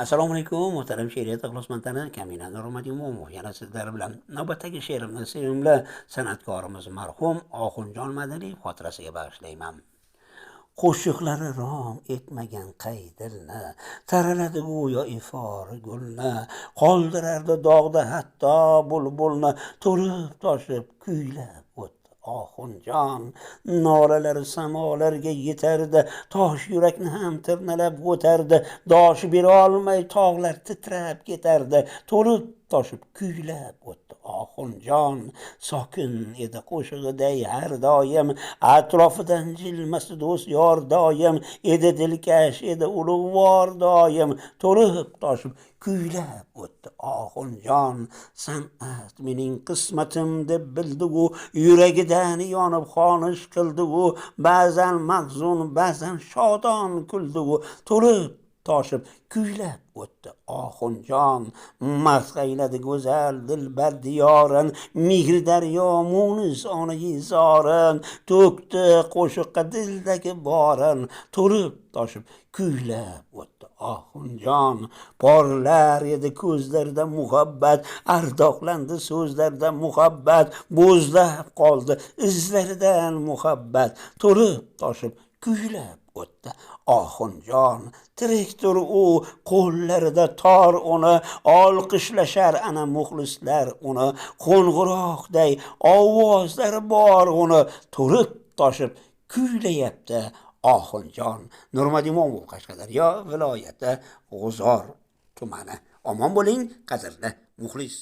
Assalomu alaykum, muhtaram she'riyat ixlosmandlari, Kamina Nurmatullayeva yana sizlar bilan navbatdagi she'rimni sevimli san'atkorimiz marhum Oxunjon Madaniy xotirasiga bag'ishlayman. Qo'shiqlari rom etmagan qay dilni, taraladi go'yo ifori gulni, qoldirardi dog'da hatto bulbulni, to'lib toshib kuylab o'tdi Oxunjon. Nolalari samolarga yetardi, tosh yurakni ham tirnalab o'tardi, dosh berolmay tog'lar titrab ketardi, to'lib toshib kuylab o'tdi Oxunjon. Sokin edi qo'shig'iday har doim, atrofidan jilmasi do'st yor doim, edi dilkash edi ulug'vor doim, to'lib toshib kuylab o'tdi Oxunjon. San'at mening qismatim deb bildi-ku, yuragidan yonib xonish qildi-ku, ba'zan mahzun ba'zan shodon kuldi-ku, to'lib toshib kuylab o'tdi Oxunjon. Masqayladi go'zal dilbar diyorin, mehr daryo munis onai zorin, to'kdi qo'shiqqa dildagi borin, to'lib toshib kuylab o'tdi Oxunjon. Porlar edi ko'zlarida muhabbat, ardoqlandi so'zlarda muhabbat, bo'zlab qoldi izlaridan muhabbat, to'lib toshib kuylab o'tdi Oxunjon. Tirikdir u, qo'llarida tor uni, olqishlashar ana muxlislar uni, qo'ng'iroqday ovozlari bor uni, to'lib toshib kuylayapti Oxunjon. Nurmatullayeva, Qashqadaryo viloyati G'uzor tumani. Omon bo'ling, qadrli muxlis.